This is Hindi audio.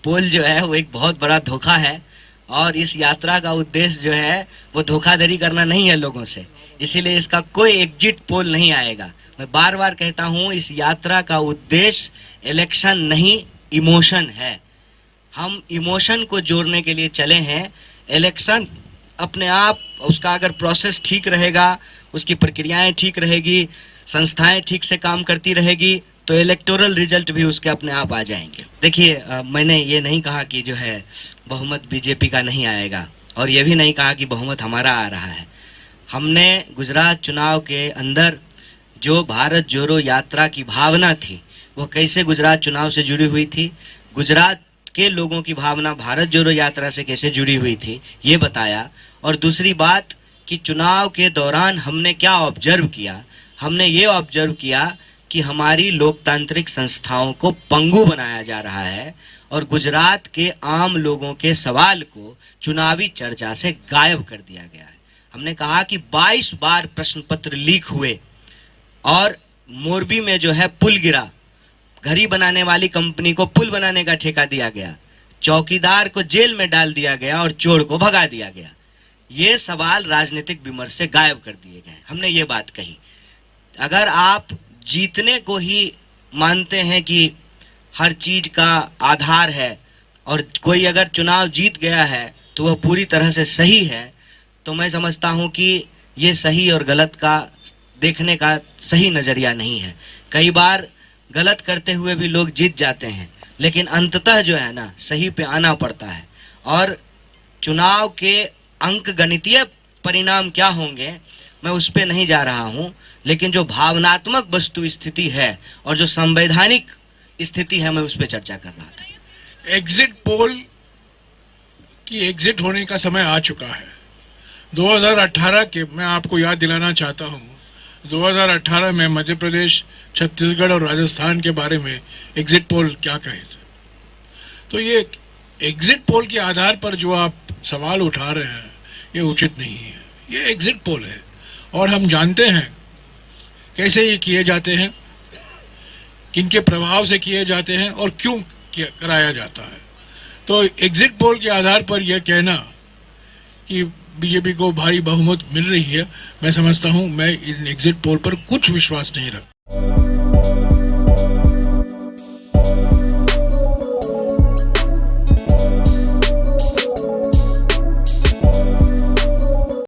पोल जो है वो एक बहुत बड़ा धोखा है और इस यात्रा का उद्देश्य जो है वो धोखाधड़ी करना नहीं है लोगों से, इसीलिए इसका कोई एग्जिट पोल नहीं आएगा। मैं बार बार कहता हूं, इस यात्रा का उद्देश्य इलेक्शन नहीं, इमोशन है। हम इमोशन को जोड़ने के लिए चले हैं। इलेक्शन अपने आप, उसका अगर प्रोसेस ठीक रहेगा, उसकी प्रक्रियाएं ठीक रहेगी, संस्थाएं ठीक से काम करती रहेगी, तो इलेक्टोरल रिजल्ट भी उसके अपने आप आ जाएंगे। देखिए, मैंने ये नहीं कहा कि जो है बहुमत बीजेपी का नहीं आएगा, और ये भी नहीं कहा कि बहुमत हमारा आ रहा है। हमने गुजरात चुनाव के अंदर जो भारत जोड़ो यात्रा की भावना थी, वो कैसे गुजरात चुनाव से जुड़ी हुई थी, गुजरात के लोगों की भावना भारत जोड़ो यात्रा से कैसे जुड़ी हुई थी, ये बताया। और दूसरी बात कि चुनाव के दौरान हमने क्या ऑब्जर्व किया, हमने ये ऑब्जर्व किया कि हमारी लोकतांत्रिक संस्थाओं को पंगु बनाया जा रहा है और गुजरात के आम लोगों के सवाल को चुनावी चर्चा से गायब कर दिया गया है। हमने कहा कि 22 बार प्रश्न पत्र लीक हुए और मोरबी में जो है पुल गिरा, घड़ी बनाने वाली कंपनी को पुल बनाने का ठेका दिया गया, चौकीदार को जेल में डाल दिया गया और चोर को भगा दिया गया। ये सवाल राजनीतिक विमर्श से गायब कर दिए गए। हमने ये बात कही, अगर आप जीतने को ही मानते हैं कि हर चीज का आधार है और कोई अगर चुनाव जीत गया है तो वह पूरी तरह से सही है, तो मैं समझता हूं कि ये सही और गलत का देखने का सही नजरिया नहीं है। कई बार गलत करते हुए भी लोग जीत जाते हैं, लेकिन अंततः जो है ना, सही पे आना पड़ता है। और चुनाव के अंक गणितीय परिणाम क्या होंगे मैं उस पे नहीं जा रहा हूं, लेकिन जो भावनात्मक वस्तु स्थिति है और जो संवैधानिक स्थिति है, मैं उस पे चर्चा कर रहा था। एग्जिट पोल की एग्जिट होने का समय आ चुका है। 2018 के, मैं आपको याद दिलाना चाहता हूं, 2018 में मध्य प्रदेश, छत्तीसगढ़ और राजस्थान के बारे में एग्जिट पोल क्या कहे थे। तो ये एग्जिट पोल के आधार पर जो आप सवाल उठा रहे हैं, ये उचित नहीं है। ये एग्जिट पोल है और हम जानते हैं कैसे ये किए जाते हैं, किनके प्रभाव से किए जाते हैं और क्यों कराया जाता है। तो एग्जिट पोल के आधार पर यह कहना कि बीजेपी को भारी बहुमत मिल रही है, मैं समझता हूं, मैं इन एग्जिट पोल पर कुछ विश्वास नहीं रखता।